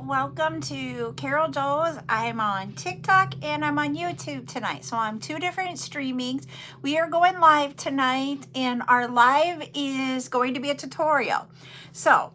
welcome to CarolJo's. I'm on TikTok and I'm on YouTube tonight. So I'm two different streamings. We are going live tonight and our live is going to be a tutorial. So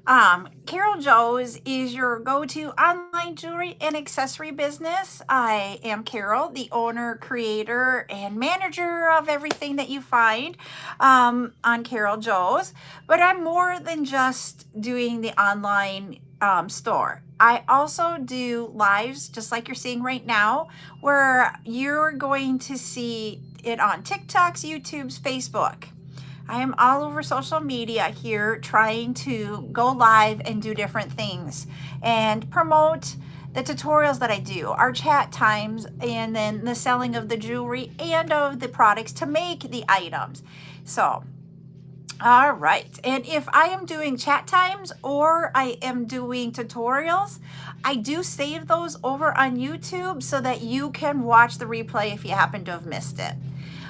CarolJo's is your go-to online jewelry and accessory business. I am Carol, the owner, creator, and manager of everything that you find on CarolJo's. But I'm more than just doing the online store. I also do lives just like you're seeing right now, where you're going to see it on TikToks, YouTube's, Facebook. I am all over social media here trying to go live and do different things and promote the tutorials that I do, our chat times, and then the selling of the jewelry and of the products to make the items. So, all right. And if I am doing chat times or I am doing tutorials, I do save those over on YouTube so that you can watch the replay if you happen to have missed it.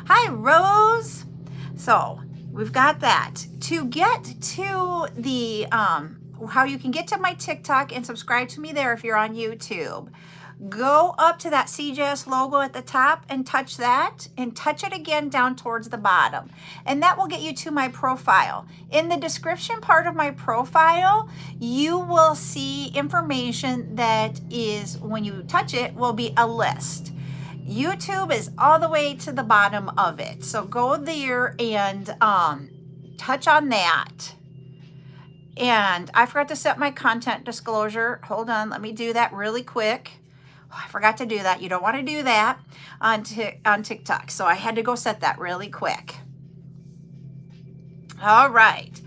Hi, Rose. So we've got that. To get to the, how you can get to my TikTok and subscribe to me there if you're on YouTube, go up to that CJS logo at the top and touch that and touch it again down towards the bottom. And that will get you to my profile. In the description part of my profile, you will see information that is, when you touch it, will be a list. YouTube is all the way to the bottom of it. So go there and touch on that. And I forgot to set my content disclosure. Hold on, let me do that really quick. Oh, I forgot to do that. You don't want to do that on TikTok. So I had to go set that really quick. All right.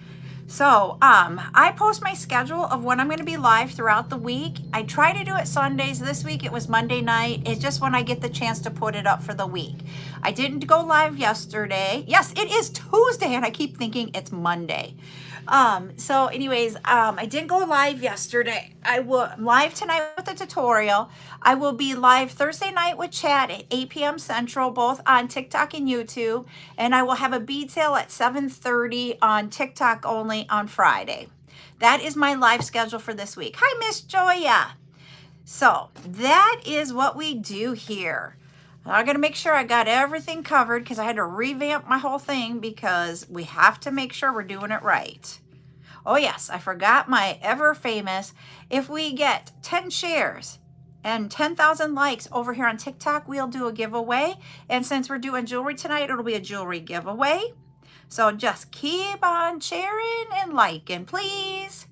So I post my schedule of when I'm going to be live throughout the week. I try to do it Sundays. This week it was Monday night. It's just when I get the chance to put it up for the week. I didn't go live yesterday. Yes, it is Tuesday and I keep thinking it's Monday. So anyways, I didn't go live yesterday. I'm live tonight with the tutorial. I will be live Thursday night with chat at 8 p.m. Central, both on TikTok and YouTube. And I will have a bead sale at 7:30 on TikTok only on Friday. That is my live schedule for this week. Hi, Miss Joya. So that is what we do here. I'm going to make sure I got everything covered because I had to revamp my whole thing because we have to make sure we're doing it right. Oh yes, I forgot my ever famous, if we get 10 shares and 10,000 likes over here on TikTok, we'll do a giveaway. And since we're doing jewelry tonight, it'll be a jewelry giveaway. So just keep on sharing and liking, please.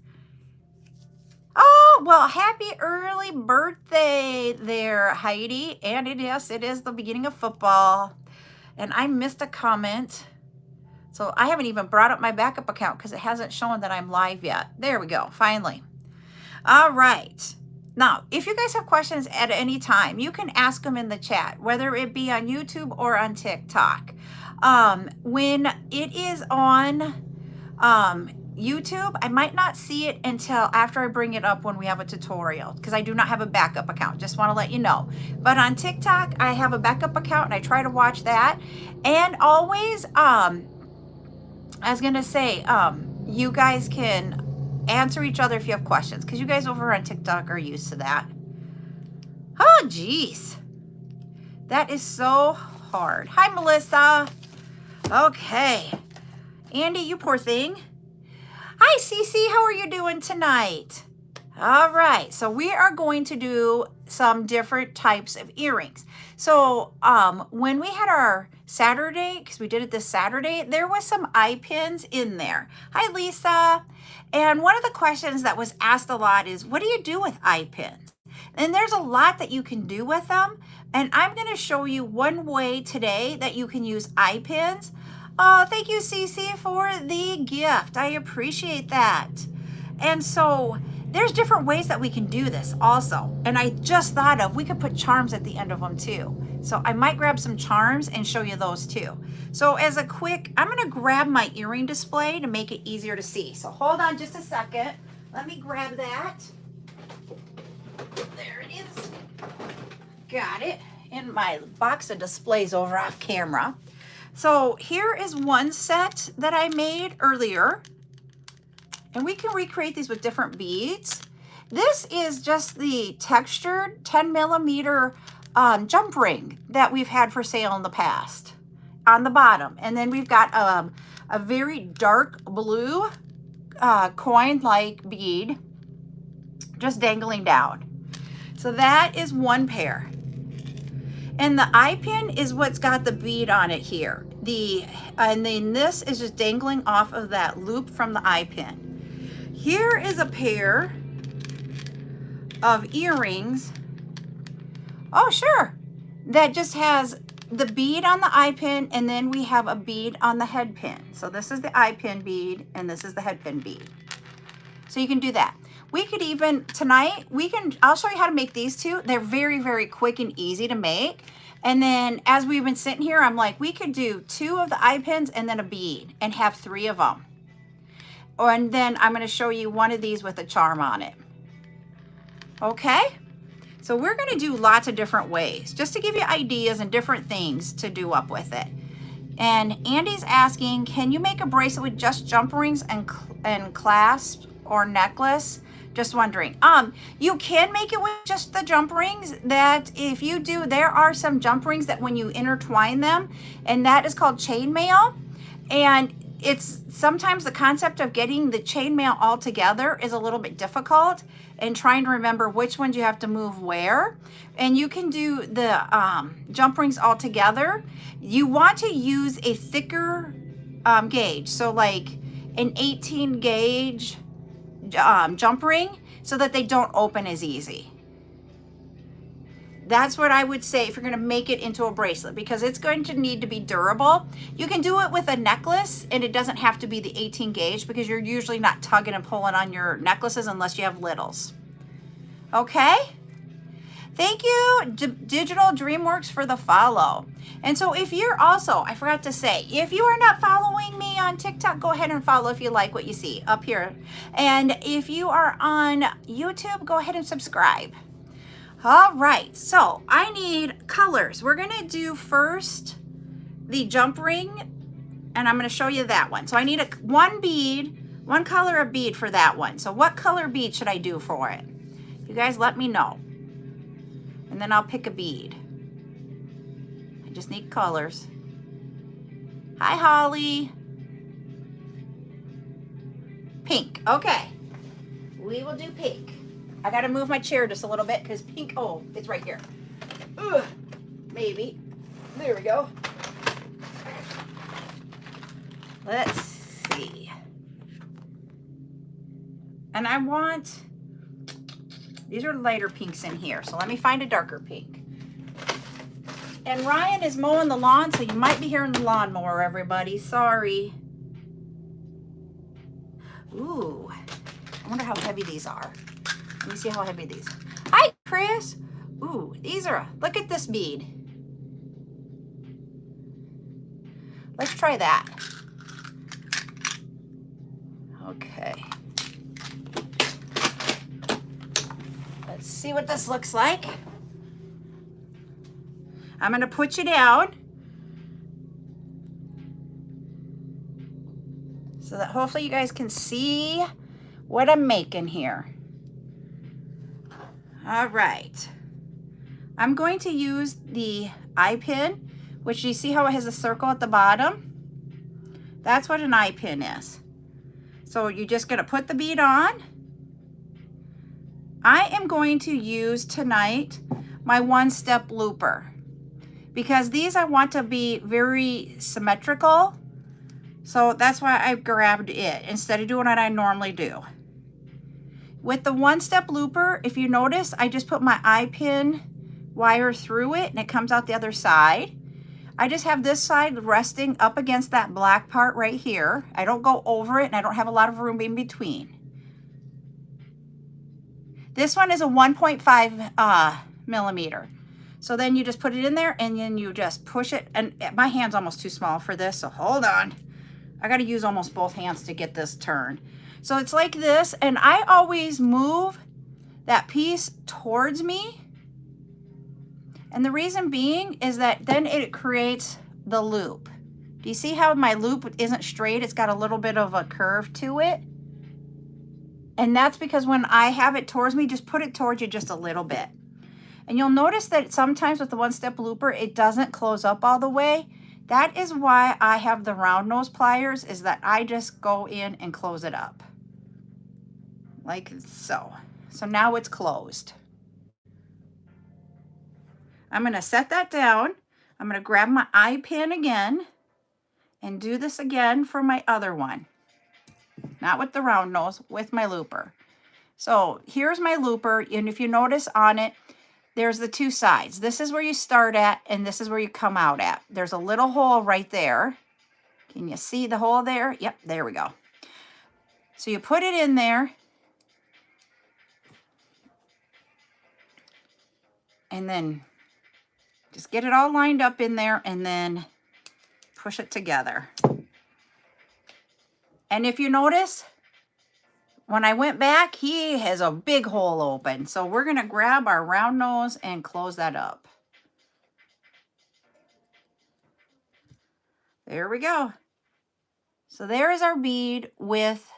Oh, well, happy early birthday there, Heidi. And yes, it is the beginning of football. And I missed a comment. So I haven't even brought up my backup account because it hasn't shown that I'm live yet. There we go, finally. All right. Now, if you guys have questions at any time, you can ask them in the chat, whether it be on YouTube or on TikTok. When it is on YouTube, I might not see it until after I bring it up when we have a tutorial because I do not have a backup account. Just want to let you know. But on TikTok, I have a backup account and I try to watch that. And always, I was going to say, you guys can answer each other if you have questions because you guys over on TikTok are used to that. Oh, geez. That is so hard. Hi, Melissa. Okay. Andy, you poor thing. Hi, Cece. How are you doing tonight? All right. So we are going to do some different types of earrings. So when we had our Saturday, because we did it this Saturday, there was some eye pins in there. Hi, Lisa. And one of the questions that was asked a lot is, what do you do with eye pins? And there's a lot that you can do with them. And I'm going to show you one way today that you can use eye pins. Oh, thank you, Cece, for the gift. I appreciate that. And so there's different ways that we can do this also. And I just thought of, we could put charms at the end of them too. So I might grab some charms and show you those too. So as a quick, I'm going to grab my earring display to make it easier to see. So hold on just a second. Let me grab that. There it is. Got it. In my box of displays over off camera. So here is one set that I made earlier. And we can recreate these with different beads. This is just the textured 10 millimeter jump ring that we've had for sale in the past on the bottom. And then we've got a very dark blue coin-like bead just dangling down. So that is one pair. And the eye pin is what's got the bead on it here. And then this is just dangling off of that loop from the eye pin. Here is a pair of earrings. Oh, sure. That just has the bead on the eye pin, and then we have a bead on the head pin. So this is the eye pin bead, and this is the head pin bead. So you can do that. We could even, tonight, I'll show you how to make these two. They're very, very quick and easy to make. And then as we've been sitting here, I'm like, we could do 2 of the eye pins and then a bead and have 3 of them. And then I'm gonna show you one of these with a charm on it. Okay? So we're gonna do lots of different ways, just to give you ideas and different things to do up with it. And Andy's asking, can you make a bracelet with just jump rings and clasp or necklace? Just wondering. You can make it with just the jump rings. That if you do, there are some jump rings that when you intertwine them, and that is called chainmail. And it's sometimes the concept of getting the chainmail all together is a little bit difficult, and trying to remember which ones you have to move where. And you can do the jump rings all together. You want to use a thicker gauge, so like an 18 gauge jump ring, so that they don't open as easy. That's what I would say if you're going to make it into a bracelet, because it's going to need to be durable. You can do it with a necklace, and it doesn't have to be the 18 gauge, because you're usually not tugging and pulling on your necklaces unless you have littles. Okay? Thank you, Digital Dreamworks, for the follow. And so if you're also, I forgot to say, if you are not following me on TikTok, go ahead and follow if you like what you see up here. And if you are on YouTube, go ahead and subscribe. All right, so I need colors. We're gonna do first the jump ring, and I'm gonna show you that one. So I need one bead, one color of bead for that one. So what color bead should I do for it? You guys let me know. And then I'll pick a bead. I just need colors. Hi, Holly. Pink, okay. We will do pink. I gotta move my chair just a little bit because pink, oh, it's right here. Ugh, maybe. There we go. Let's see. And I want, these are lighter pinks in here, so let me find a darker pink. And Ryan is mowing the lawn, so you might be hearing the lawnmower, everybody. Sorry. Ooh, I wonder how heavy these are. Let me see how heavy these. Hi, Chris. Ooh, these are, look at this bead. Let's try that. Okay. Let's see what this looks like. I'm gonna put you down so that hopefully you guys can see what I'm making here. All right. I'm going to use the eye pin, which you see how it has a circle at the bottom? That's what an eye pin is. So you're just gonna put the bead on. I am going to use tonight my one-step looper, because these I want to be very symmetrical. So that's why I grabbed it instead of doing what I normally do. With the one-step looper, if you notice, I just put my eye pin wire through it and it comes out the other side. I just have this side resting up against that black part right here. I don't go over it, and I don't have a lot of room in between. This one is a 1.5 millimeter. So then you just put it in there and then you just push it. And my hand's almost too small for this, so hold on. I got to use almost both hands to get this turned. So it's like this, and I always move that piece towards me. And the reason being is that then it creates the loop. Do you see how my loop isn't straight? It's got a little bit of a curve to it. And that's because when I have it towards me, just put it towards you just a little bit. And you'll notice that sometimes with the one-step looper, it doesn't close up all the way. That is why I have the round nose pliers, is that I just go in and close it up. Like so. So now it's closed. I'm going to set that down. I'm going to grab my eye pin again and do this again for my other one. Not with the round nose, with my looper. So here's my looper, and if you notice on it, there's the two sides. This is where you start at, and this is where you come out at. There's a little hole right there. Can you see the hole there? Yep, there we go. So you put it in there, and then just get it all lined up in there, and then push it together. And if you notice, when I went back, he has a big hole open. So we're going to grab our round nose and close that up. There we go. So there is our bead with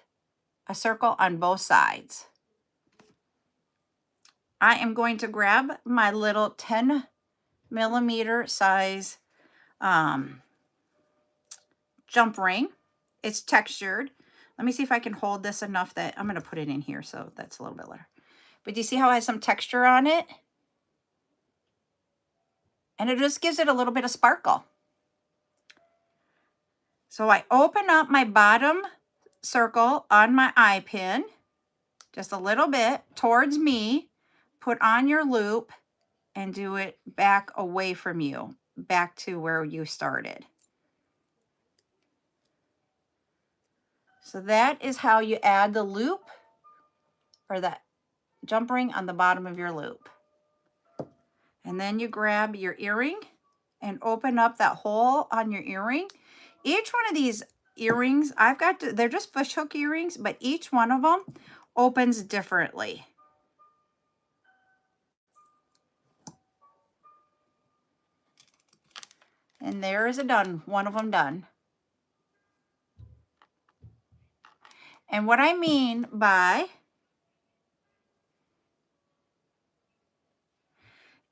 a circle on both sides. I am going to grab my little 10mm size jump ring. It's textured. Let me see if I can hold this enough that I'm going to put it in here so that's a little bit lighter. But do you see how it has some texture on it? And it just gives it a little bit of sparkle. So I open up my bottom circle on my eye pin, just a little bit towards me, put on your loop, and do it back away from you, back to where you started. So that is how you add the loop, or that jump ring on the bottom of your loop. And then you grab your earring and open up that hole on your earring. Each one of these earrings, they're just fish hook earrings, but each one of them opens differently. And there is one of them done. And what I mean by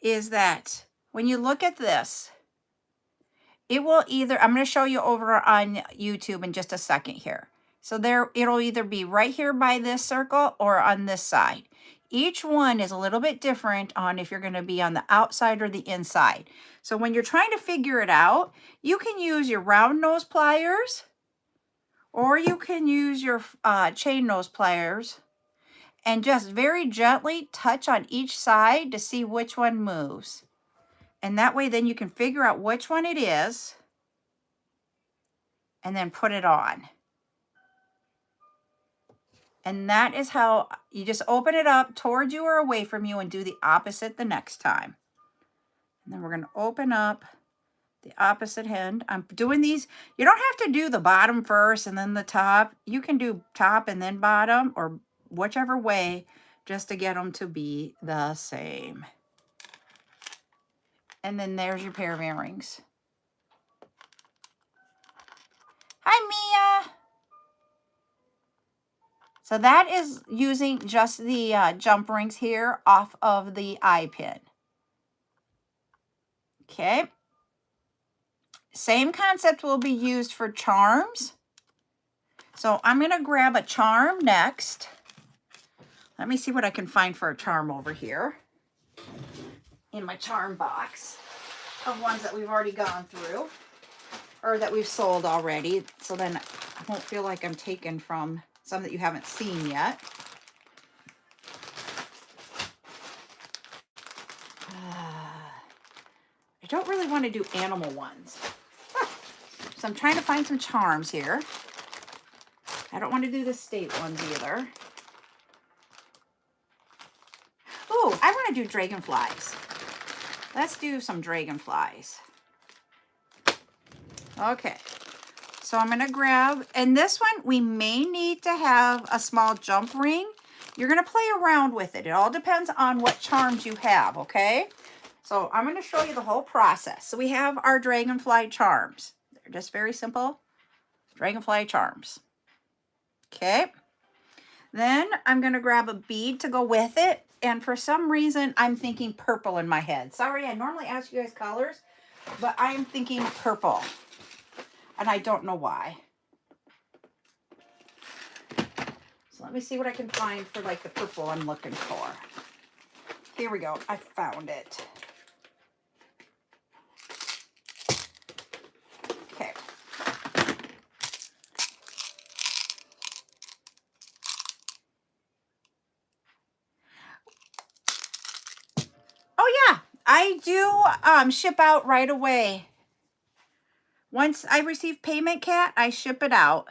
is that when you look at this, it will either, I'm going to show you over on YouTube in just a second here. So there, it'll either be right here by this circle or on this side. Each one is a little bit different on if you're going to be on the outside or the inside. So when you're trying to figure it out, you can use your round nose pliers, or you can use your chain nose pliers and just very gently touch on each side to see which one moves. And that way then you can figure out which one it is and then put it on. And that is how you just open it up towards you or away from you and do the opposite the next time. And then we're going to open up the opposite end. I'm doing these. You don't have to do the bottom first and then the top. You can do top and then bottom, or whichever way, just to get them to be the same. And then there's your pair of earrings. Hi, Mia. So that is using just the jump rings here off of the eye pin. Okay. Same concept will be used for charms. So I'm going to grab a charm next. Let me see what I can find for a charm over here in my charm box of ones that we've already gone through, or that we've sold already. So then I won't feel like I'm taking from some that you haven't seen yet. I don't really want to do animal ones. So I'm trying to find some charms here. I don't want to do the state ones either. Oh, I want to do dragonflies. Let's do some dragonflies. Okay. So I'm going to grab, and this one we may need to have a small jump ring. You're going to play around with it. It all depends on what charms you have, okay? So I'm going to show you the whole process. So we have our dragonfly charms. They're just very simple dragonfly charms. Okay. Then I'm going to grab a bead to go with it. And for some reason, I'm thinking purple in my head. Sorry, I normally ask you guys colors, but I'm thinking purple. And I don't know why. So let me see what I can find for like the purple I'm looking for. Here we go. I found it. Okay. Oh yeah, I do ship out right away. Once I receive payment, Kat, I ship it out.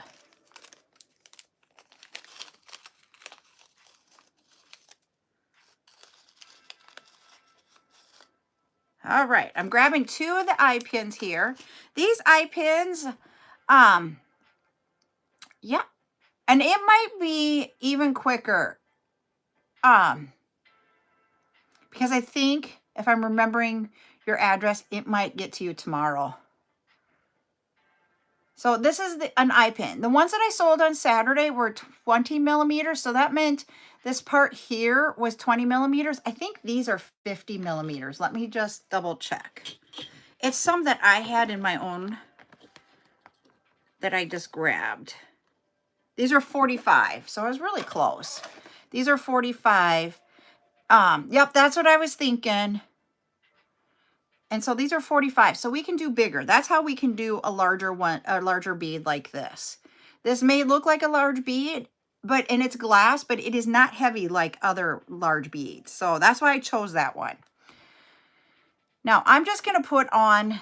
All right, I'm grabbing 2 of the eye pins here. These eye pins, yeah, and it might be even quicker, because I think if I'm remembering your address, it might get to you tomorrow. So this is an eye pin. The ones that I sold on Saturday were 20 millimeters. So that meant this part here was 20 millimeters. I think these are 50 millimeters. Let me just double check. It's some that I had in my own that I just grabbed. These are 45. So I was really close. These are 45. Yep, that's what I was thinking. And so these are 45. So we can do bigger. That's how we can do a larger one, a larger bead like this. This may look like a large bead, and it's glass, but it is not heavy like other large beads. So that's why I chose that one. Now I'm just going to put on,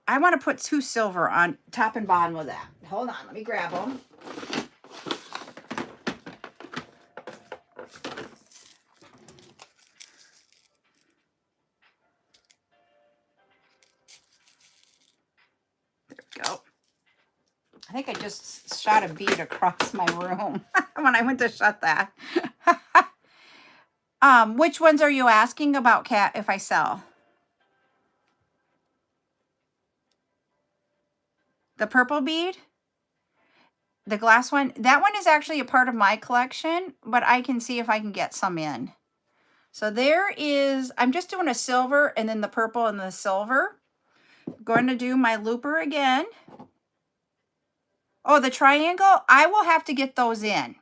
I want to put 2 silver on top and bottom of that. Hold on, let me grab them. Go. I think I just shot a bead across my room when I went to shut that. Which ones are you asking about, Kat, if I sell? The purple bead? The glass one? That one is actually a part of my collection, but I can see if I can get some in. So there is, I'm just doing a silver and then the purple and the silver. Going to do my looper again. Oh, the triangle, I will have to get those in.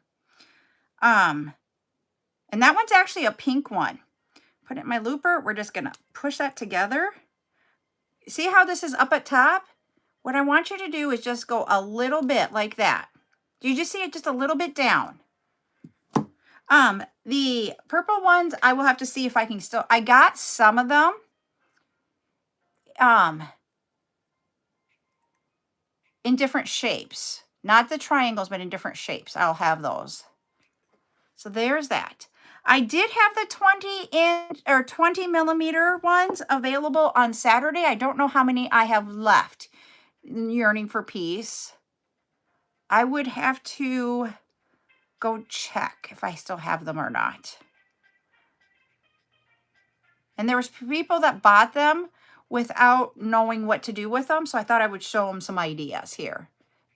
And that one's actually a pink one. Put it in my looper. We're just going to push that together. See how this is up at top? What I want you to do is just go a little bit like that. Do you just see it just a little bit down? The purple ones, I will have to see if I can still, I got some of them. In different shapes. Not the triangles, but in different shapes. I'll have those. So there's that. I did have the 20-inch or 20 millimeter ones available on Saturday. I don't know how many I have left in Yearning for Peace. I would have to go check if I still have them or not. And there was people that bought them without knowing what to do with them. So I thought I would show them some ideas here.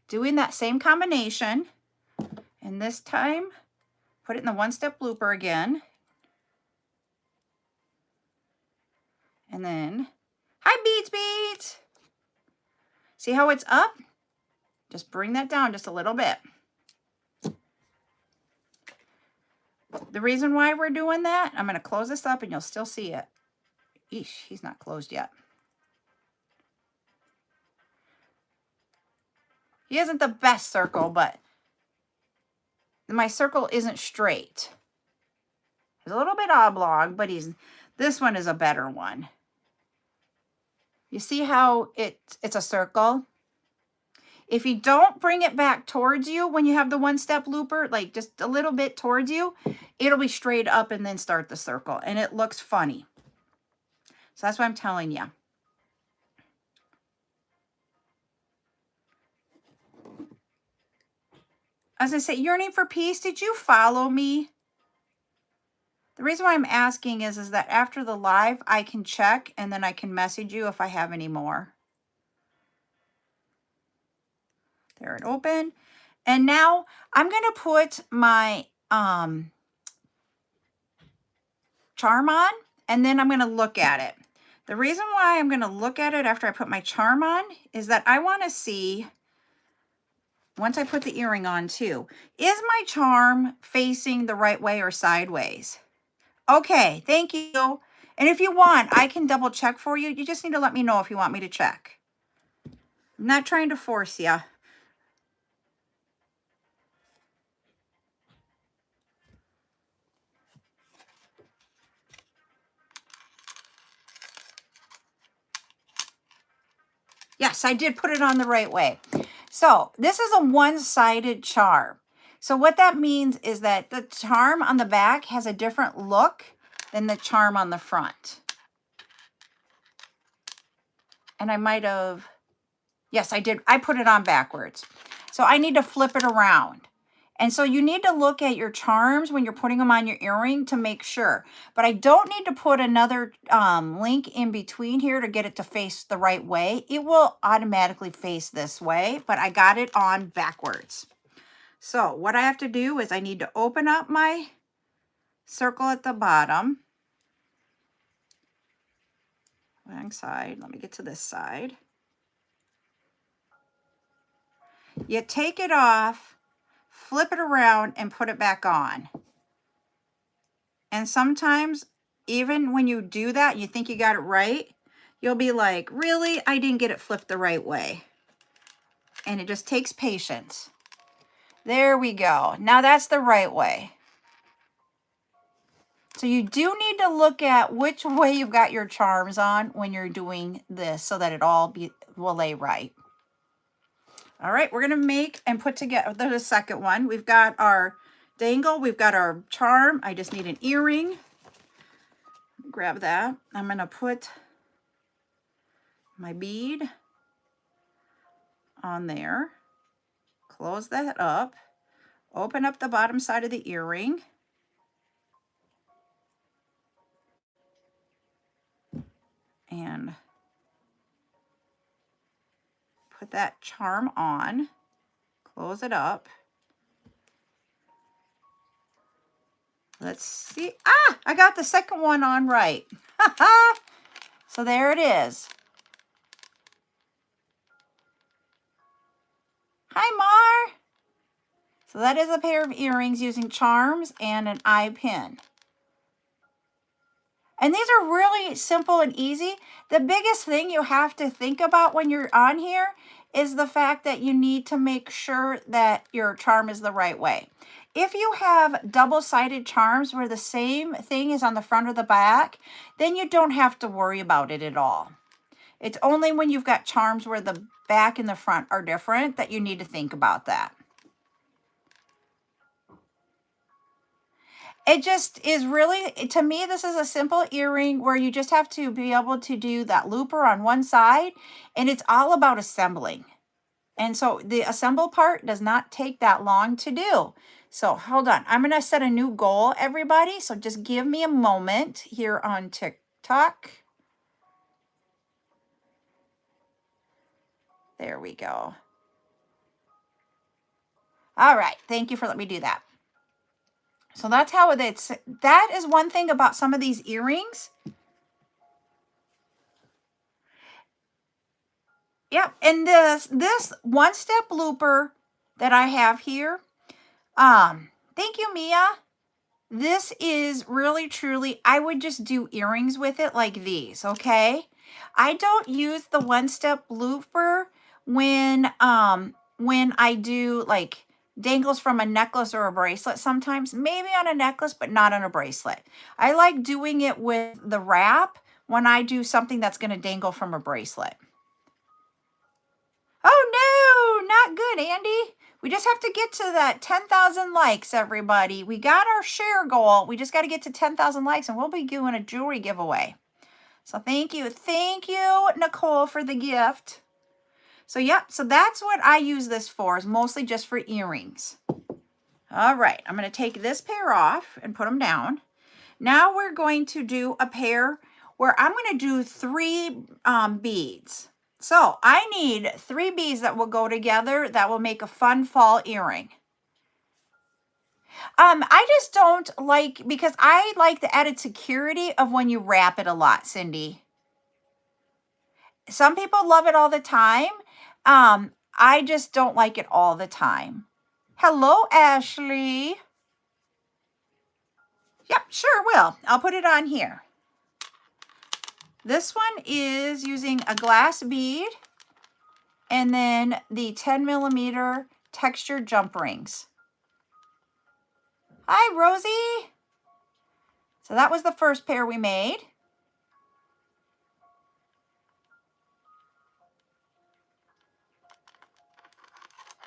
Doing that same combination. And this time, put it in the one-step looper again. And then, hi beads. See how it's up? Just bring that down just a little bit. The reason why we're doing that, I'm going to close this up and you'll still see it. Eesh, he's not closed yet. He isn't the best circle, but my circle isn't straight. He's a little bit oblong, but this one is a better one. You see how it's a circle? If you don't bring it back towards you when you have the one-step looper, like just a little bit towards you, it'll be straight up and then start the circle. And it looks funny. So that's what I'm telling you. As I say, Yearning for Peace, did you follow me? The reason why I'm asking is that after the live, I can check and then I can message you if I have any more. There, it open. And now I'm going to put my charm on, and then I'm going to look at it. The reason why I'm going to look at it after I put my charm on is that I want to see, once I put the earring on too, is my charm facing the right way or sideways? Okay, thank you. And if you want, I can double check for you. You just need to let me know if you want me to check. I'm not trying to force you. Yes, I did put it on the right way. So this is a one-sided charm. So what that means is that the charm on the back has a different look than the charm on the front. And I might have, yes, I did. I put it on backwards. So I need to flip it around. And so you need to look at your charms when you're putting them on your earring to make sure. But I don't need to put another link in between here to get it to face the right way. It will automatically face this way, but I got it on backwards. So what I have to do is I need to open up my circle at the bottom. Wrong side. Let me get to this side. You take it off, flip it around, and put it back on. And sometimes, even when you do that, you think you got it right, you'll be like, really? I didn't get it flipped the right way. And it just takes patience. There we go. Now that's the right way. So you do need to look at which way you've got your charms on when you're doing this so that it all will lay right. All right, we're going to make and put together the second one. We've got our dangle. We've got our charm. I just need an earring. Grab that. I'm going to put my bead on there. Close that up. Open up the bottom side of the earring. And put that charm on. Close it up. Let's see. Ah, I got the second one on right. So there it is. Hi, Mar. So that is a pair of earrings using charms and an eye pin. And these are really simple and easy. The biggest thing you have to think about when you're on here is the fact that you need to make sure that your charm is the right way. If you have double-sided charms where the same thing is on the front or the back, then you don't have to worry about it at all. It's only when you've got charms where the back and the front are different that you need to think about that. It just is really, to me, this is a simple earring where you just have to be able to do that looper on one side, and it's all about assembling. And so the assemble part does not take that long to do. So hold on, I'm going to set a new goal, everybody. So just give me a moment here on TikTok. There we go. All right, thank you for letting me do that. So that's how it's, that is one thing about some of these earrings. Yep, and this one-step looper that I have here, thank you, Mia. This is really, truly, I would just do earrings with it like these, okay? I don't use the one-step looper when I do like dangles from a necklace or a bracelet sometimes, maybe on a necklace, but not on a bracelet. I like doing it with the wrap when I do something that's going to dangle from a bracelet. Oh no, not good, Andy. We just have to get to that 10,000 likes, everybody. We got our share goal. We just got to get to 10,000 likes and we'll be doing a jewelry giveaway. So thank you. Thank you, Nicole, for the gift. So yep, so that's what I use this for, is mostly just for earrings. All right, I'm going to take this pair off and put them down. Now we're going to do a pair where I'm going to do 3 beads. So I need 3 beads that will go together that will make a fun fall earring. I just don't like, because I like the added security of when you wrap it a lot, Cindy. Some people love it all the time. I just don't like it all the time. Hello, Ashley. Yep, sure will. I'll put it on here. This one is using a glass bead and then the 10 millimeter textured jump rings. Hi, Rosie. So that was the first pair we made.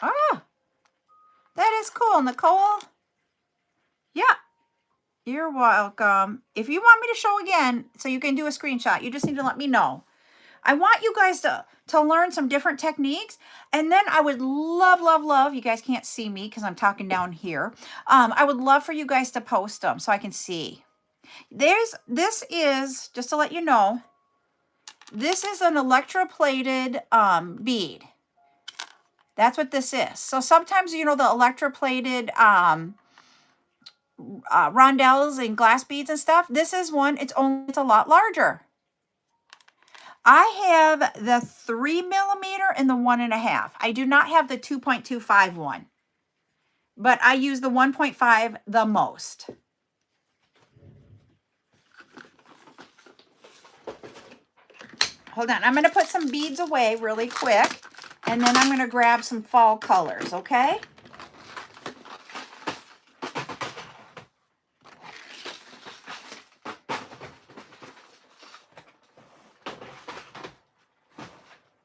Ah, that is cool, Nicole. Yeah, you're welcome. If you want me to show again so you can do a screenshot, you just need to let me know. I want you guys to learn some different techniques. And then I would love, you guys can't see me because I'm talking down here. I would love for you guys to post them so I can see. This is, just to let you know, this is an electroplated bead. That's what this is. So sometimes, you know, the electroplated rondelles and glass beads and stuff, this is one, it's a lot larger. I have the 3 millimeter and the 1.5. I do not have the 2.25 one, but I use the 1.5 the most. Hold on, I'm going to put some beads away really quick, and then I'm going to grab some fall colors, okay?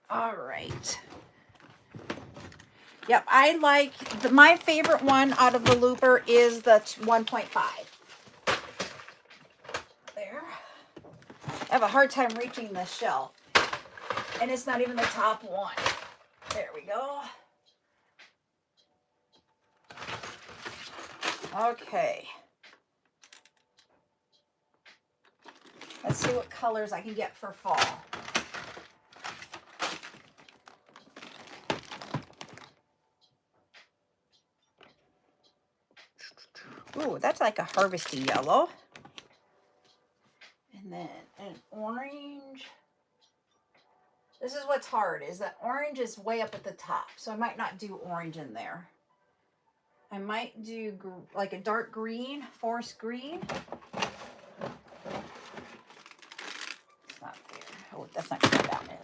All right. Yep, I like, my favorite one out of the looper is the 1.5. There. I have a hard time reaching the shelf. And it's not even the top one. There we go. Okay. Let's see what colors I can get for fall. Ooh, that's like a harvesty yellow. And then an orange. This is what's hard, is that orange is way up at the top. So I might not do orange in there. I might do like a dark green, forest green. It's not there. Oh, that's not going down it.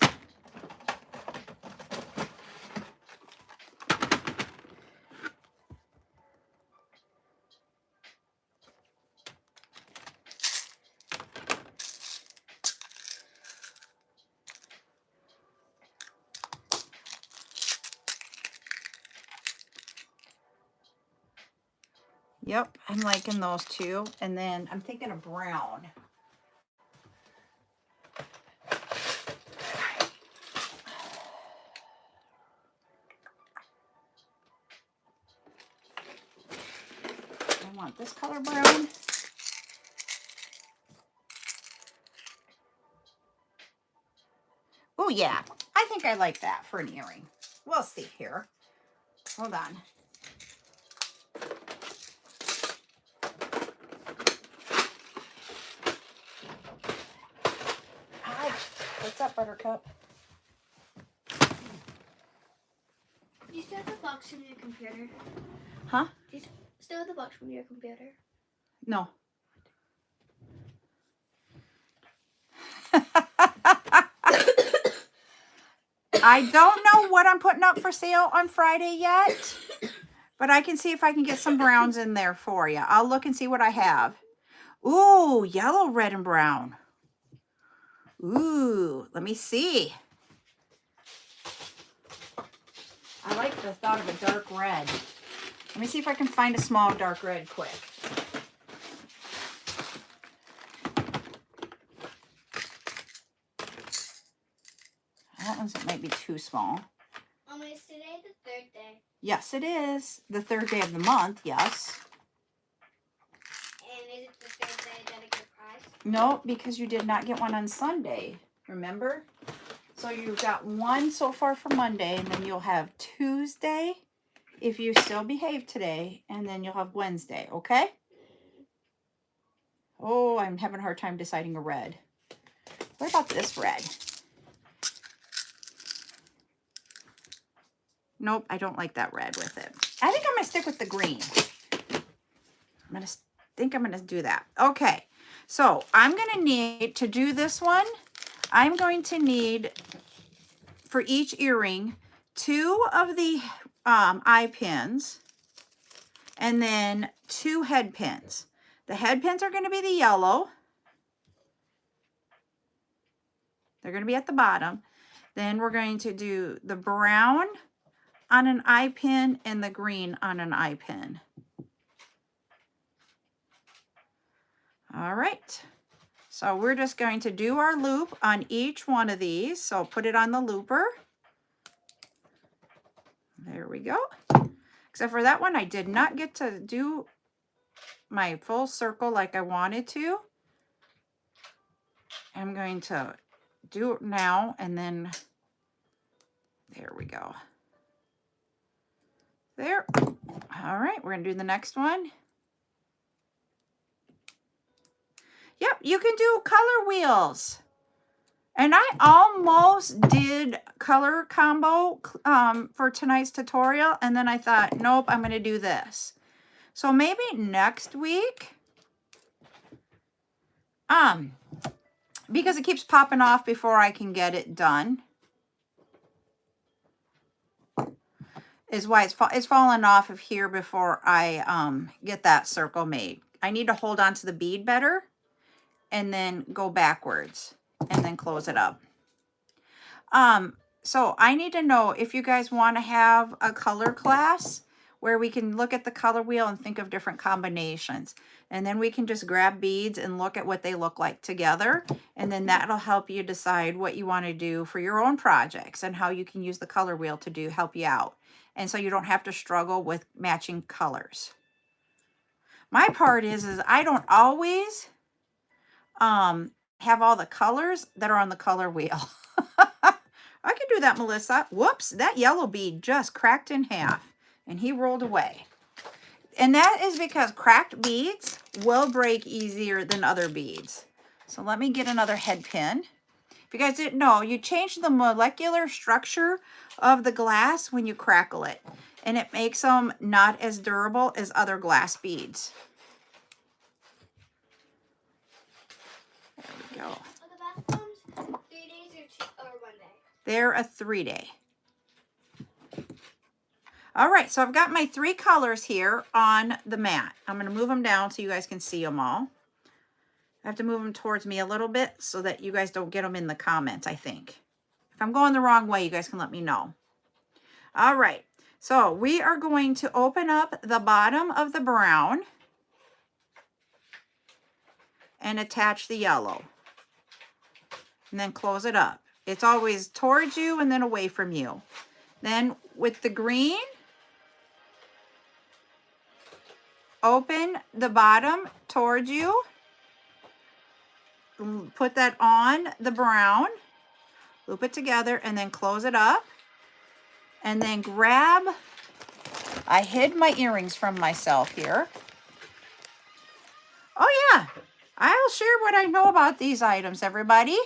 Yep, I'm liking those two. And then I'm thinking of brown. I want this color brown. Oh yeah, I think I like that for an earring. We'll see here. Hold on. Hi, what's up, Buttercup? Do you still have the box from your computer? Huh? Do you still have the box from your computer? No. I don't know what I'm putting up for sale on Friday yet, but I can see if I can get some browns in there for you. I'll look and see what I have. Ooh, yellow, red, and brown. Ooh, let me see. I like the thought of a dark red. Let me see if I can find a small dark red quick. That one might be too small. Is today the third day? Yes, it is. The third day of the month, yes. And is it the third day that I get a prize? No, because you did not get one on Sunday. Remember? So you've got one so far for Monday, and then you'll have Tuesday if you still behave today, and then you'll have Wednesday, okay? Oh, I'm having a hard time deciding a red. What about this red? Nope, I don't like that red with it. I think I'm going to stick with the green. I'm going to do that. Okay, so I'm going to need to do this one. I'm going to need, for each earring, 2 of the eye pins and then 2 head pins. The head pins are going to be the yellow. They're going to be at the bottom. Then we're going to do the brown on an eye pin and the green on an eye pin. All right. So we're just going to do our loop on each one of these. So put it on the looper. There we go. Except for that one, I did not get to do my full circle like I wanted to. I'm going to do it now, and then there we go. There. All right, we're going to do the next one. Yep, you can do color wheels. And I almost did color combo for tonight's tutorial, and then I thought, nope, I'm going to do this. So maybe next week, because it keeps popping off before I can get it done, is why it's falling off of here before I get that circle made. I need to hold on to the bead better and then go backwards and then close it up. So I need to know if you guys want to have a color class where we can look at the color wheel and think of different combinations. And then we can just grab beads and look at what they look like together. And then that'll help you decide what you want to do for your own projects and how you can use the color wheel to help you out. And so you don't have to struggle with matching colors. My part is I don't always have all the colors that are on the color wheel. I can do that, Melissa. Whoops, that yellow bead just cracked in half and he rolled away. And that is because cracked beads will break easier than other beads. So let me get another head pin. If you guys didn't know, you change the molecular structure of the glass when you crackle it. And it makes them not as durable as other glass beads. There we go. Are the bathrooms 3 days or 1 day? They're a 3-day. All right, so I've got my 3 colors here on the mat. I'm going to move them down so you guys can see them all. I have to move them towards me a little bit so that you guys don't get them in the comments, I think. If I'm going the wrong way, you guys can let me know. All right, so we are going to open up the bottom of the brown and attach the yellow. And then close it up. It's always towards you and then away from you. Then with the green, open the bottom towards you. Put that on the brown. Loop it together and then close it up. And then grab, I hid my earrings from myself here. Oh yeah, I'll share what I know about these items, everybody.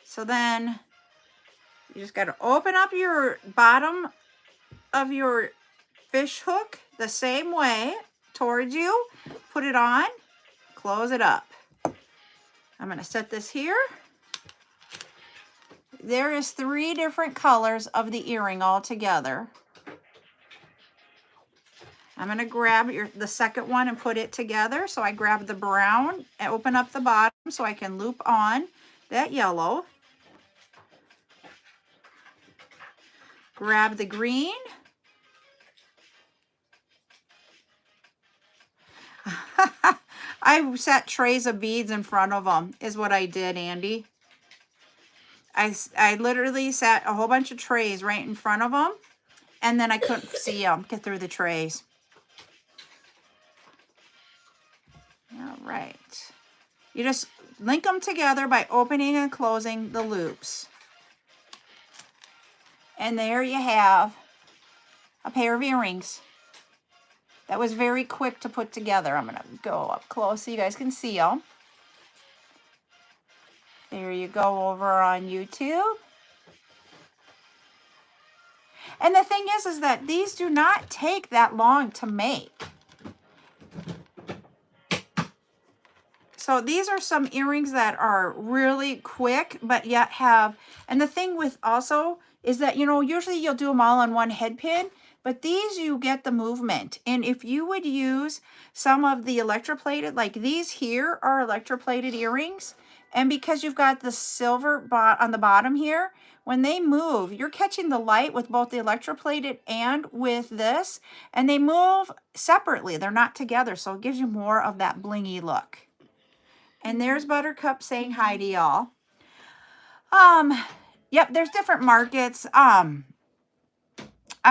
So then you just got to open up your bottom of your fish hook the same way towards you. Put it on, close it up. I'm going to set this here. There is 3 different colors of the earring all together. I'm going to grab the second one and put it together. So I grab the brown and open up the bottom so I can loop on that yellow. Grab the green. I set trays of beads in front of them is what I did, Andy. I literally set a whole bunch of trays right in front of them, and then I couldn't see them get through the trays. All right. You just link them together by opening and closing the loops. And there you have a pair of earrings. That was very quick to put together. I'm going to go up close so you guys can see them. There you go over on YouTube. And the thing is that these do not take that long to make. So these are some earrings that are really quick, but yet have, and the thing with also is that, you know, usually you'll do them all on one head pin, but these you get the movement. And if you would use some of the electroplated, like these here are electroplated earrings, and because you've got the silver on the bottom here, when they move, you're catching the light with both the electroplated and with this, and they move separately. They're not together, so it gives you more of that blingy look. And there's Buttercup saying hi to y'all. Yep, there's different markets. I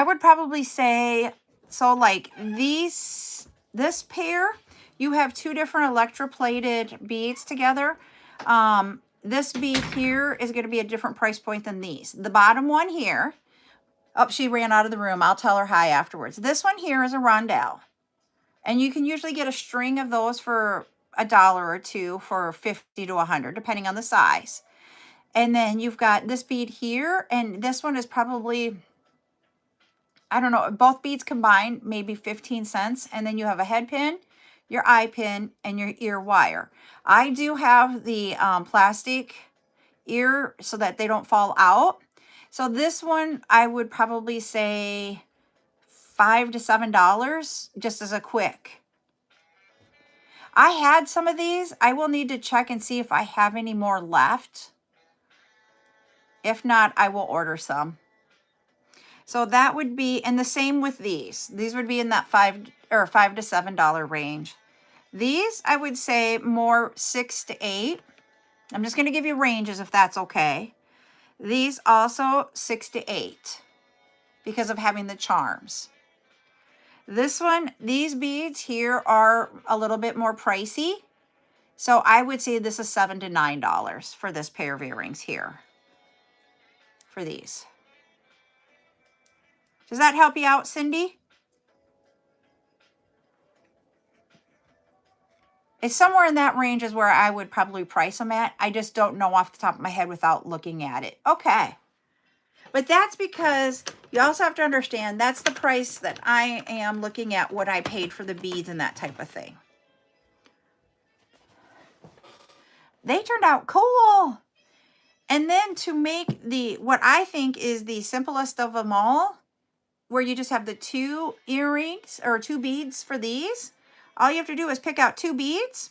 would probably say, so like this pair, you have two different electroplated beads together. This bead here is going to be a different price point than these. The bottom one here, oh, she ran out of the room. I'll tell her hi afterwards. This one here is a rondelle. And you can usually get a string of those for $1 or $2 for 50 to 100, depending on the size. And then you've got this bead here, and this one is probably, I don't know, both beads combined, maybe 15 cents. And then you have a head pin, your eye pin, and your ear wire. I do have the plastic ear so that they don't fall out. So this one, I would probably say $5 to $7 just as a quick. I had some of these. I will need to check and see if I have any more left. If not, I will order some. So that would be, and the same with these. These would be in that $5 to $7 range. These, I would say more $6 to $8. I'm just going to give you ranges if that's okay. These also $6 to $8 because of having the charms. This one, these beads here are a little bit more pricey. So I would say this is $7 to $9 for this pair of earrings here. For these. Does that help you out, Cindy? It's somewhere in that range is where I would probably price them at. I just don't know off the top of my head without looking at it. Okay. But that's because you also have to understand that's the price that I am looking at what I paid for the beads and that type of thing. They turned out cool. And then to make what I think is the simplest of them all, where you just have the two earrings or two beads for these, all you have to do is pick out two beads.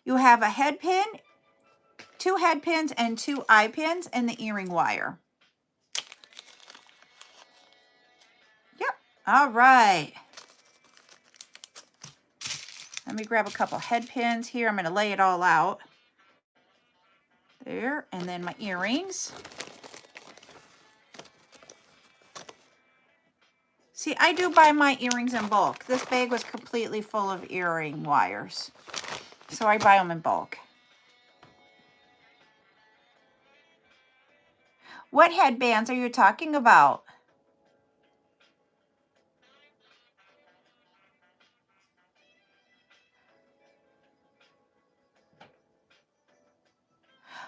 You have a head pin, two head pins, and two eye pins, and the earring wire. Yep. All right. Let me grab a couple head pins here. I'm going to lay it all out. There. And then my earrings. See, I do buy my earrings in bulk. This bag was completely full of earring wires. So I buy them in bulk. What headbands are you talking about?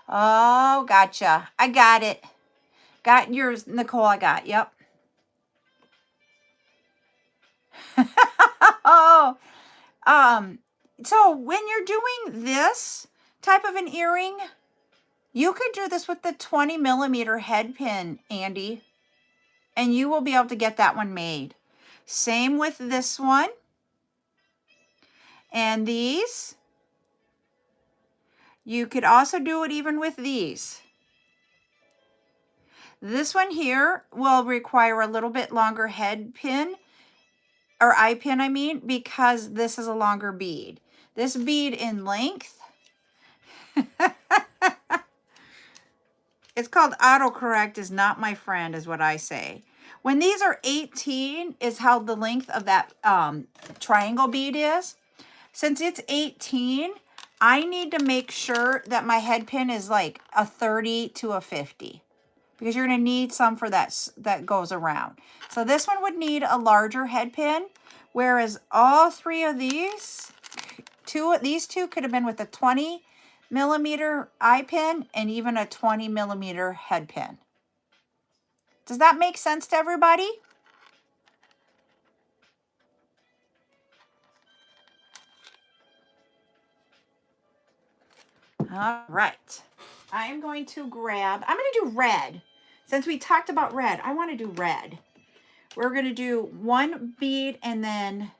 Oh, gotcha. I got it. Got yours, Nicole. I got. Yep. Oh, so when you're doing this type of an earring, you could do this with the 20 millimeter head pin, Andy, and you will be able to get that one made. Same with this one. And these. You could also do it even with these. This one here will require a little bit longer head pin, or eye pin, I mean, because this is a longer bead. This bead in length, it's called autocorrect is not my friend, is what I say. When these are 18 is how the length of that triangle bead is. Since it's 18, I need to make sure that my head pin is like a 30 to a 50 because you're going to need some for that goes around. So this one would need a larger head pin, whereas all three of these two could have been with a 20 millimeter eye pin and even a 20 millimeter head pin. Does that make sense to everybody? All right. I am going to I'm going to do red. Since we talked about red, I want to do red. We're going to do one bead and then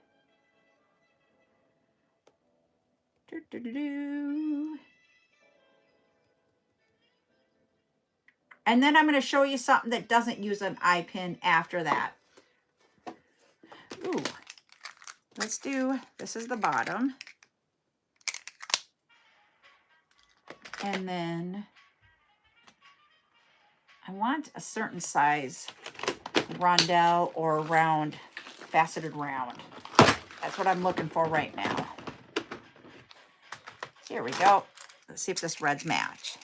and then I'm going to show you something that doesn't use an eye pin after that. Ooh. Let's do, this is the bottom. And then I want a certain size rondelle or round, faceted round. That's what I'm looking for right now. Here we go. Let's see if this red's match.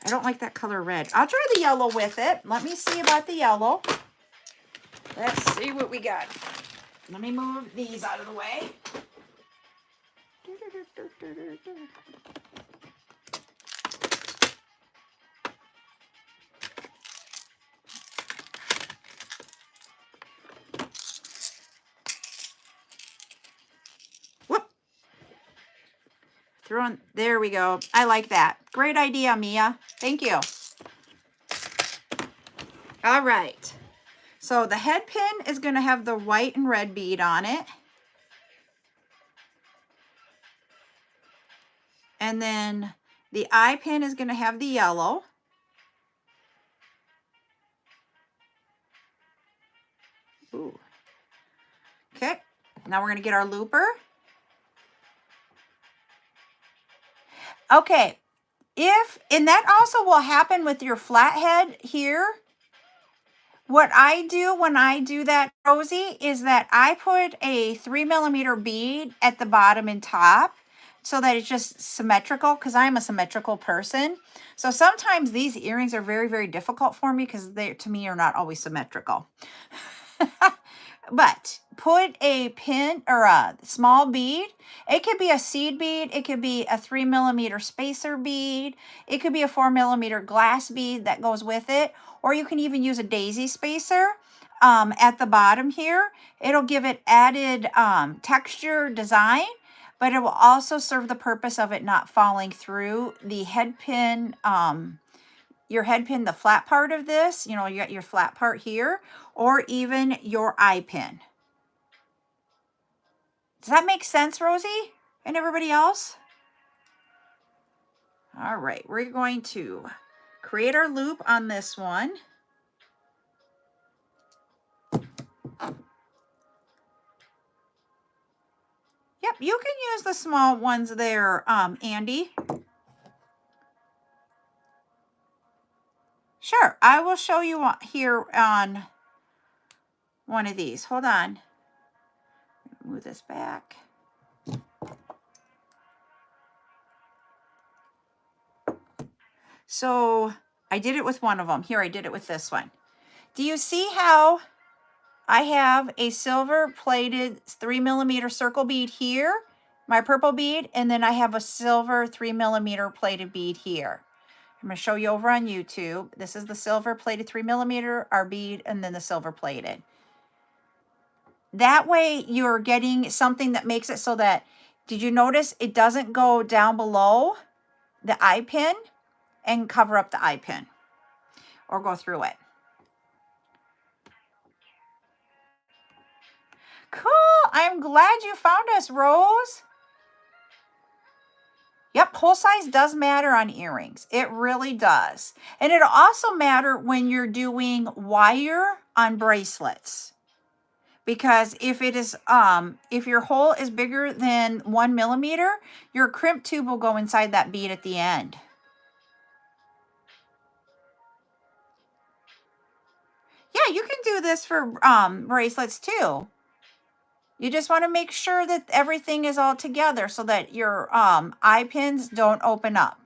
I don't like that color red. I'll try the yellow with it. Let me see about the yellow. Let's see what we got. Let me move these out of the way. Whoop. There we go. I like that. Great idea, Mia. Thank you. All right. So the head pin is going to have the white and red bead on it. And then the eye pin is going to have the yellow. Ooh. Okay. Now we're going to get our looper. Okay. And that also will happen with your flathead here. What I do when I do that, Rosie, is that I put a 3 millimeter bead at the bottom and top so that it's just symmetrical because I'm a symmetrical person. So sometimes these earrings are very, very difficult for me because they, to me, are not always symmetrical. But put a pin or a small bead. It could be a seed bead. It could be a 3 millimeter spacer bead. It could be a 4 millimeter glass bead that goes with it. Or you can even use a daisy spacer at the bottom here. It'll give it added texture design, but it will also serve the purpose of it not falling through the head pin. Your head pin, the flat part of this, you know, you got your flat part here, or even your eye pin. Does that make sense, Rosie? And everybody else? All right, we're going to create our loop on this one. Yep, you can use the small ones there, Andy. Sure, I will show you here on one of these. Hold on. Move this back. So I did it with one of them. Here, I did it with this one. Do you see how I have a silver plated 3 millimeter circle bead here, my purple bead, and then I have a silver 3 millimeter plated bead here. I'm going to show you over on YouTube. This is the silver plated 3 millimeter, our bead, and then the silver plated. That way you're getting something that makes it so that, did you notice it doesn't go down below the eye pin and cover up the eye pin or go through it? Cool. I'm glad you found us, Rose. Yep, hole size does matter on earrings. It really does. And it'll also matter when you're doing wire on bracelets. Because if it is, if your hole is bigger than 1 millimeter, your crimp tube will go inside that bead at the end. Yeah, Yeah, you can do this for bracelets too. You just want to make sure that everything is all together so that your eye pins don't open up.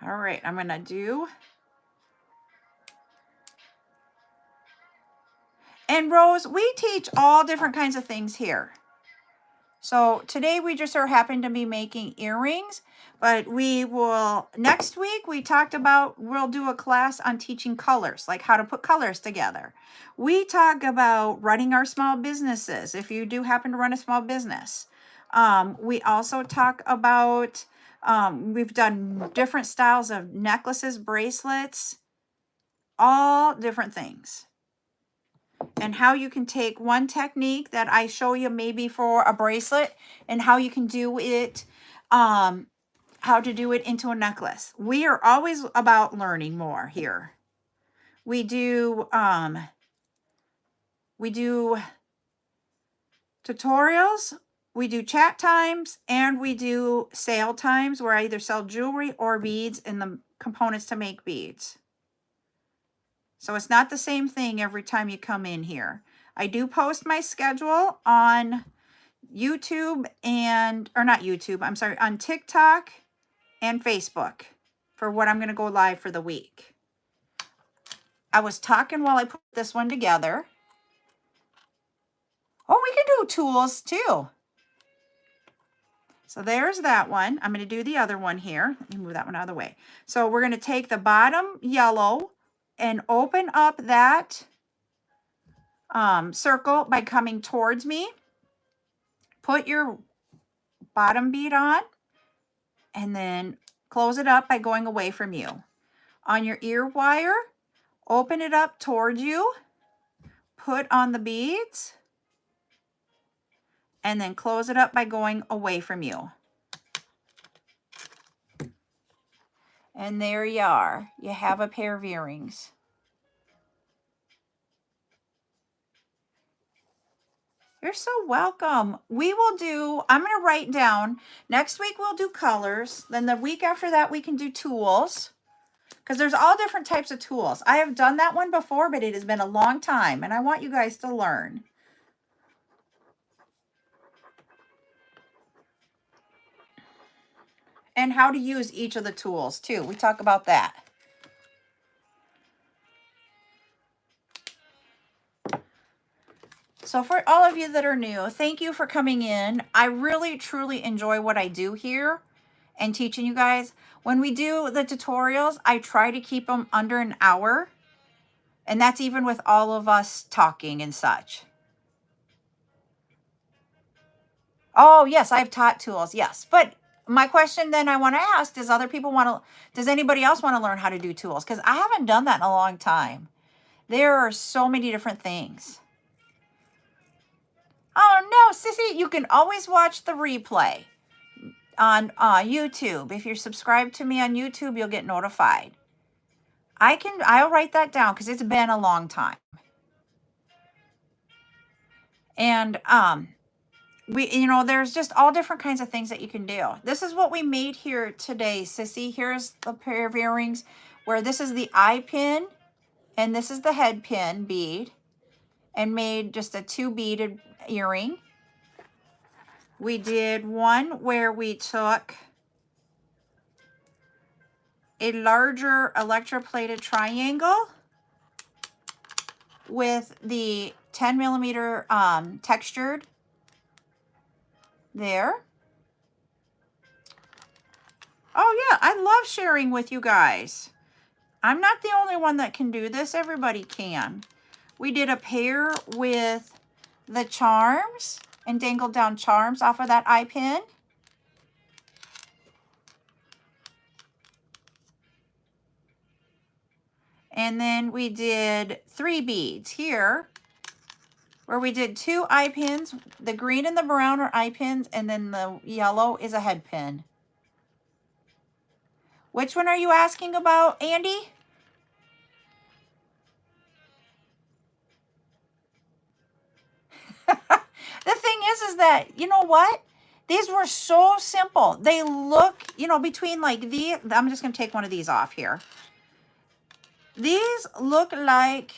All right, I'm going to do. And Rose, we teach all different kinds of things here. So today we just happen to be making earrings, but we will, next week we talked about, we'll do a class on teaching colors, like how to put colors together. We talk about running our small businesses, if you do happen to run a small business. We also talk about, we've done different styles of necklaces, bracelets, all different things. And how you can take one technique that I show you maybe for a bracelet and how you can do it, how to do it into a necklace. We are always about learning more here. We do tutorials, we do chat times, and we do sale times where I either sell jewelry or beads and the components to make beads. So it's not the same thing every time you come in here. I do post my schedule on YouTube or not YouTube, I'm sorry, on TikTok and Facebook for what I'm going to go live for the week. I was talking while I put this one together. Oh, we can do tools too. So there's that one. I'm going to do the other one here. Let me move that one out of the way. So we're going to take the bottom yellow and open up that circle by coming towards me. Put your bottom bead on and then close it up by going away from you. On your ear wire, open it up towards you, put on the beads, and then close it up by going away from you. And there you are. You have a pair of earrings. You're so welcome. We will do, I'm going to write down, next week we'll do colors. Then the week after that we can do tools. Because there's all different types of tools. I have done that one before, but it has been a long time. And I want you guys to learn. And how to use each of the tools too. We talk about that. So for all of you that are new, thank you for coming in. I really, truly enjoy what I do here and teaching you guys. When we do the tutorials, I try to keep them under an hour. And that's even with all of us talking and such. Oh, yes, I've taught tools. Yes. But my question then I want to ask, does anybody else want to learn how to do tools? Because I haven't done that in a long time. There are so many different things. Oh, no, Sissy, you can always watch the replay on YouTube. If you're subscribed to me on YouTube, you'll get notified. I'll write that down because it's been a long time. And there's just all different kinds of things that you can do. This is what we made here today, Sissy. Here's the pair of earrings where this is the eye pin and this is the head pin bead, and made just a 2 beaded earring. We did one where we took a larger electroplated triangle with the 10 millimeter textured there. Oh yeah, I love sharing with you guys. I'm not the only one that can do this. Everybody can. We did a pair with the charms and dangled down charms off of that eye pin. And then we did 3 beads here where we did 2 eye pins. The green and the brown are eye pins, and then the yellow is a head pin. Which one are you asking about, Andy? The thing is that, you know what? These were so simple. They look, between like I'm just going to take one of these off here. these look like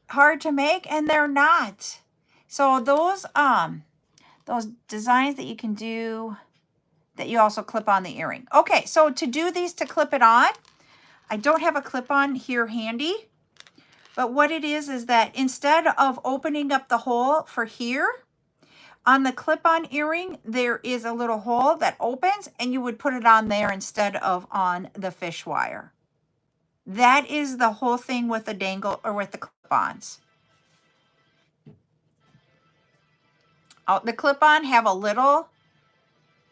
hard to make, and they're not. So those designs that you can do, that you also clip on the earring. Okay, so to do these, to clip it on, I don't have a clip-on here handy, but what it is that instead of opening up the hole for here, on the clip-on earring, there is a little hole that opens, and you would put it on there instead of on the fish wire. That is the whole thing with the dangle, or with the clip-ons. The clip-on have a little,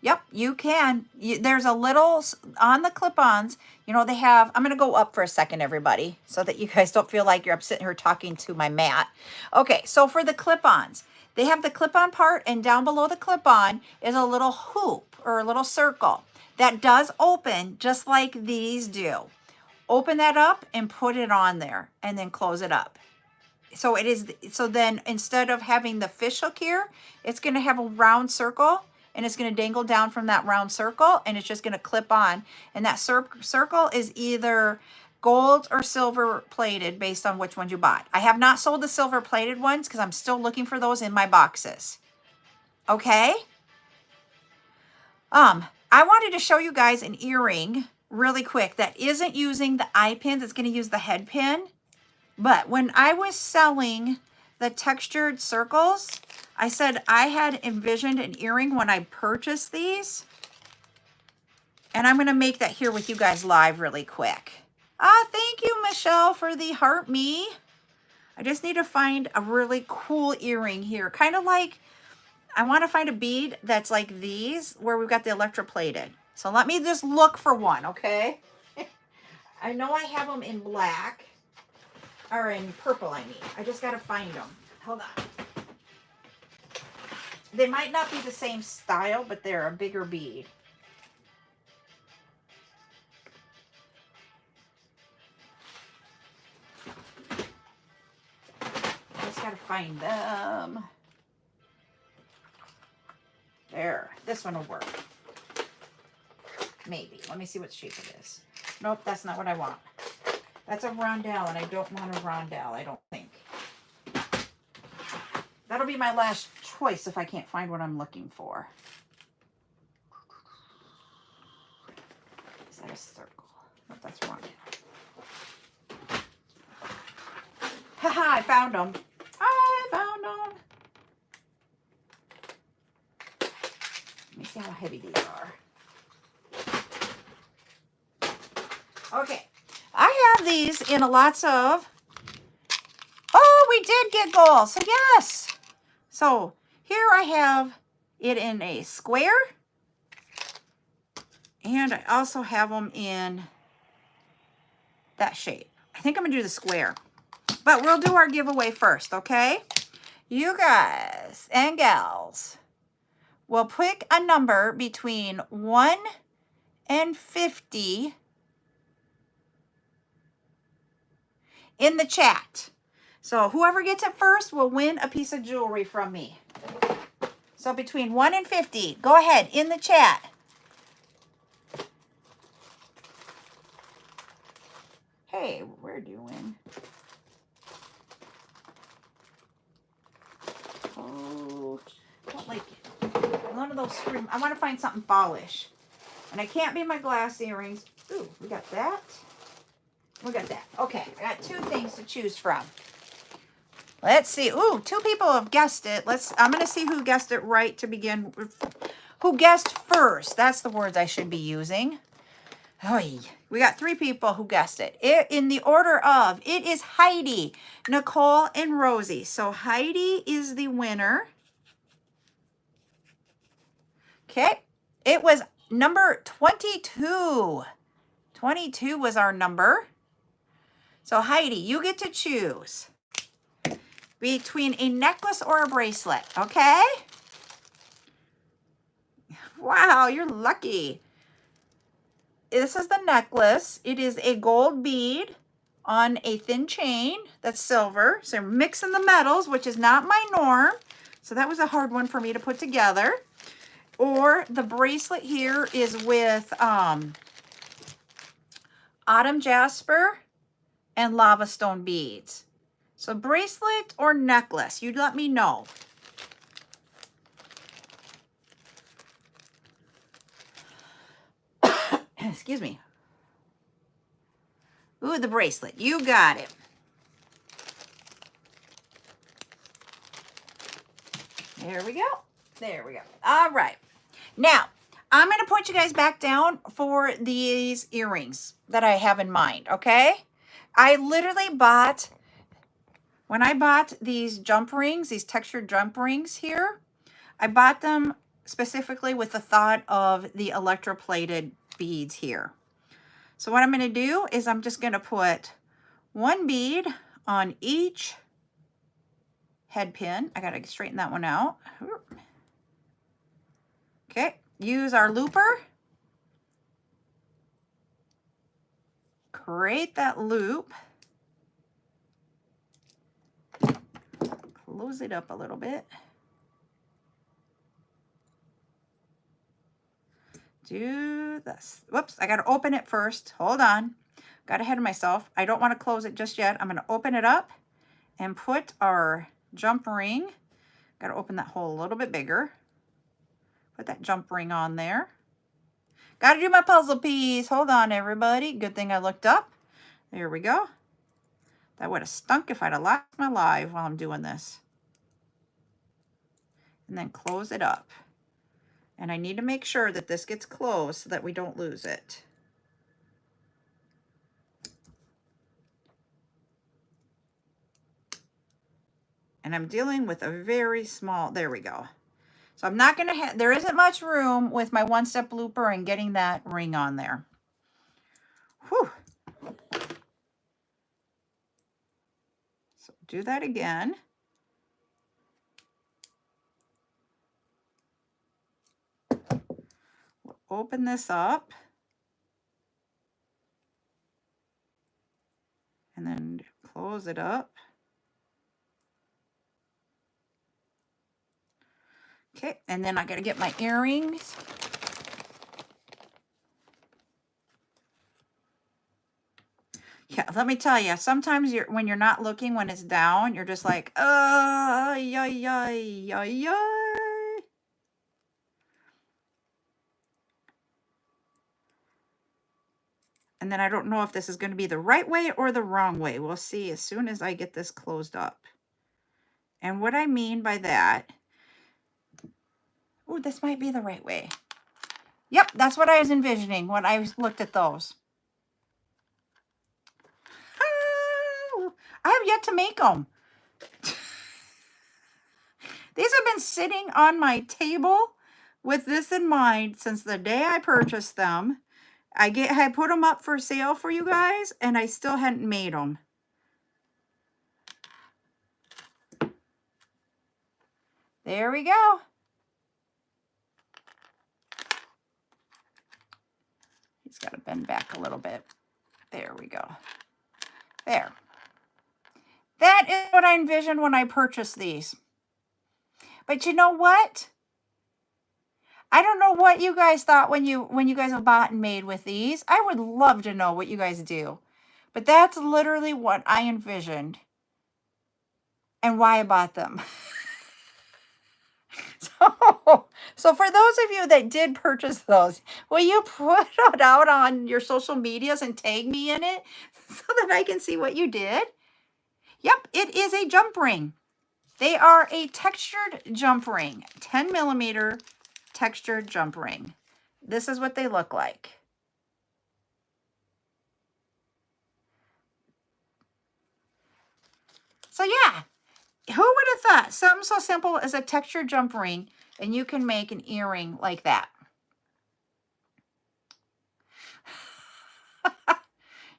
yep, you can. There's a little on the clip-ons, you know, they have, I'm going to go up for a second, everybody, so that you guys don't feel like you're sitting here talking to my mat. Okay, so for the clip-ons, they have the clip-on part, and down below the clip-on is a little hoop or a little circle that does open just like these do. Open that up and put it on there, and then close it up. So it is, so then instead of having the fish hook here, it's going to have a round circle, and it's going to dangle down from that round circle, and it's just going to clip on. And that circle is either gold or silver plated based on which ones you bought. I have not sold the silver plated ones because I'm still looking for those in my boxes. Okay. I wanted to show you guys an earring really quick that isn't using the eye pins. It's going to use the head pin. But when I was selling the textured circles, I said I had envisioned an earring when I purchased these. And I'm going to make that here with you guys live really quick. Thank you, Michelle, for the heart me. I just need to find a really cool earring here. Kind of like, I want to find a bead that's like these, where we've got the electroplated. So let me just look for one, okay? I know I have them in black. Or in purple, I mean. I just got to find them. Hold on. They might not be the same style, but they're a bigger bead. I just got to find them. There. This one will work. Maybe. Let me see what shape it is. Nope, that's not what I want. That's a rondelle, and I don't want a rondelle, I don't think. That'll be my last choice if I can't find what I'm looking for. Is that a circle? Nope, that's rondelle. Haha, I found them. I found them. Let me see how heavy these are. Okay. I have these in lots of, we did get gold, so yes. So here I have it in a square, and I also have them in that shape. I think I'm gonna do the square, but we'll do our giveaway first, okay? You guys and gals will pick a number between 1 and 50 in the chat. So whoever gets it first will win a piece of jewelry from me. So between 1 and 50, go ahead in the chat. Hey, we're doing. Oh, don't like it. One of those scream. I want to find something fallish. And I can't be my glass earrings. Ooh, we got that. We got that. Okay, I got 2 things to choose from. Let's see. Ooh, 2 people have guessed it. I'm going to see who guessed it right to begin with. Who guessed first? That's the words I should be using. Oy. We got 3 people who guessed it. In the order of, it is Heidi, Nicole, and Rosie. So Heidi is the winner. Okay. It was number 22. 22 was our number. So Heidi, you get to choose between a necklace or a bracelet, okay? Wow, you're lucky. This is the necklace. It is a gold bead on a thin chain that's silver. So I'm mixing the metals, which is not my norm. So that was a hard one for me to put together. Or the bracelet here is with Autumn Jasper and lava stone beads. So bracelet or necklace, you let me know. Excuse me. Ooh, the bracelet. You got it. There we go. There we go. All right. Now, I'm going to point you guys back down for these earrings that I have in mind, okay? I literally bought, when I bought these jump rings, these textured jump rings here, I bought them specifically with the thought of the electroplated beads here. So what I'm going to do is I'm just going to put one bead on each head pin. I got to straighten that one out. Okay, use our looper. Create that loop. Close it up a little bit. Do this. Whoops, I got to open it first. Hold on. Got ahead of myself. I don't want to close it just yet. I'm going to open it up and put our jump ring. Got to open that hole a little bit bigger. Put that jump ring on there. Got to do my puzzle piece. Hold on, everybody. Good thing I looked up. There we go. That would have stunk if I'd have lost my live while I'm doing this. And then close it up. And I need to make sure that this gets closed so that we don't lose it. And I'm dealing with a very small, there we go. So I'm not going to have, there isn't much room with my one-step looper and getting that ring on there. Whew. So do that again. We'll open this up. And then close it up. Okay, and then I got to get my earrings. Yeah, let me tell you, sometimes when you're not looking, when it's down, you're just like, yay, yay, yay, yay. And then I don't know if this is going to be the right way or the wrong way. We'll see as soon as I get this closed up. And what I mean by that, oh, this might be the right way. Yep, that's what I was envisioning when I looked at those. I have yet to make them. These have been sitting on my table with this in mind since the day I purchased them. I put them up for sale for you guys, and I still hadn't made them. There we go. He's got to bend back a little bit. There we go. There. That is what I envisioned when I purchased these. But you know what? I don't know what you guys thought when you guys have bought and made with these. I would love to know what you guys do. But that's literally what I envisioned and why I bought them. So for those of you that did purchase those, will you put it out on your social medias and tag me in it so that I can see what you did? Yep, it is a jump ring. They are a textured jump ring, 10 millimeter textured jump ring. This is what they look like. So yeah, who would have thought something so simple as a textured jump ring and you can make an earring like that?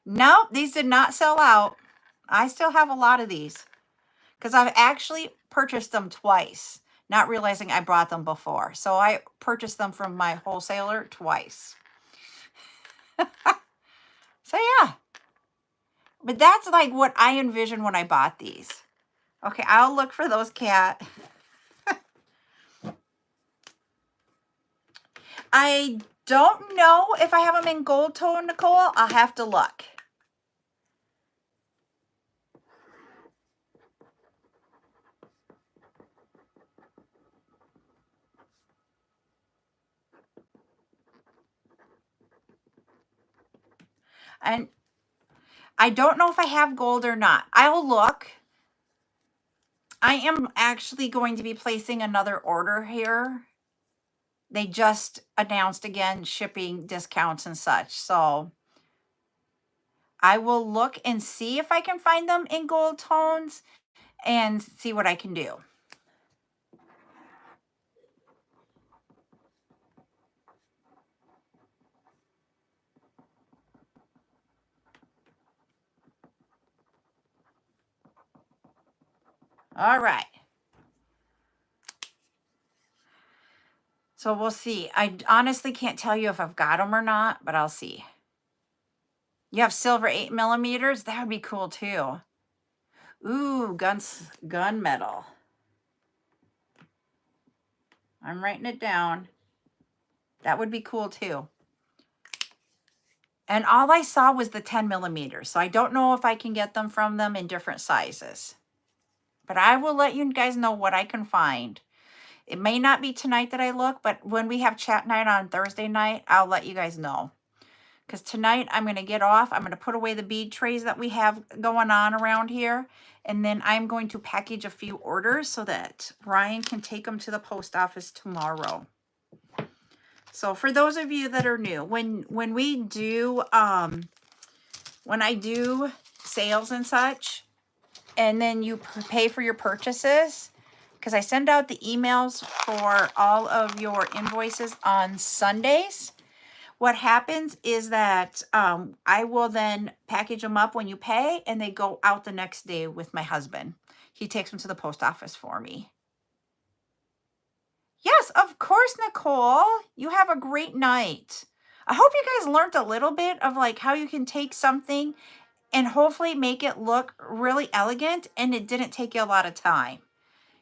Nope, these did not sell out. I still have a lot of these because I've actually purchased them twice, not realizing I brought them before. So I purchased them from my wholesaler twice. So yeah, but that's like what I envisioned when I bought these. Okay, I'll look for those, Cat. I don't know if I have them in gold tone, Nicole. I'll have to look. And I don't know if I have gold or not. I'll look. I am actually going to be placing another order here. They just announced again shipping discounts and such. So I will look and see if I can find them in gold tones and see what I can do. All right. So we'll see. I honestly can't tell you if I've got them or not, but I'll see. You have silver 8mm? That would be cool too. Ooh, gunmetal. I'm writing it down. That would be cool too. And all I saw was the 10mm. So I don't know if I can get them from them in different sizes. But I will let you guys know what I can find. It may not be tonight that I look, but when we have chat night on Thursday night, I'll let you guys know. Because tonight I'm going to get off. I'm going to put away the bead trays that we have going on around here. And then I'm going to package a few orders so that Ryan can take them to the post office tomorrow. So for those of you that are new, when we do, when I do sales and such, and then you pay for your purchases, because I send out the emails for all of your invoices on Sundays. What happens is that I will then package them up when you pay, and they go out the next day with my husband. He takes them to the post office for me. Yes, of course, Nicole. You have a great night. I hope you guys learned a little bit of like how you can take something and hopefully make it look really elegant, and it didn't take you a lot of time.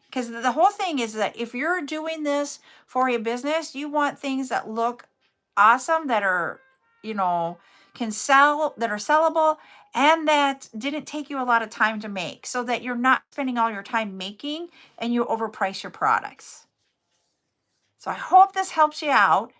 Because the whole thing is that if you're doing this for a business, you want things that look awesome, that are, you know, can sell, that are sellable, and that didn't take you a lot of time to make, so that you're not spending all your time making and you overprice your products. So I hope this helps you out.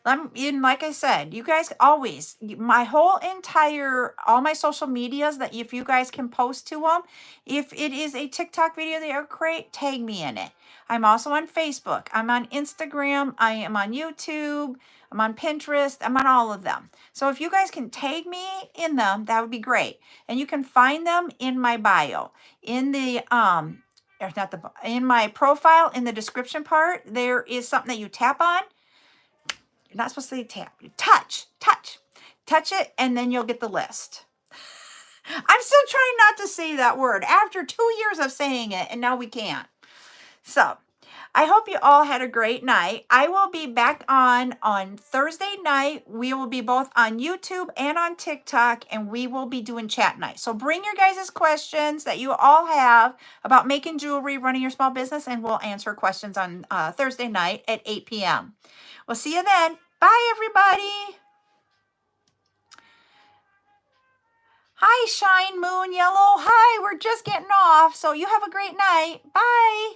And like I said, you guys always, my whole entire, all my social medias, that if you guys can post to them, if it is a TikTok video that you create, tag me in it. I'm also on Facebook. I'm on Instagram. I am on YouTube. I'm on Pinterest. I'm on all of them. So if you guys can tag me in them, that would be great. And you can find them in my bio. In the, or not the, in my profile, in the description part, there is something that you tap on. You're not supposed to say tap. You touch it, and then you'll get the list. I'm still trying not to say that word after 2 years of saying it, and now we can't. So I hope you all had a great night. I will be back on Thursday night. We will be both on YouTube and on TikTok, and we will be doing chat night. So bring your guys' questions that you all have about making jewelry, running your small business, and we'll answer questions on Thursday night at 8 p.m. We'll see you then. Bye, everybody. Hi, Shine Moon Yellow. Hi, we're just getting off. So you have a great night. Bye.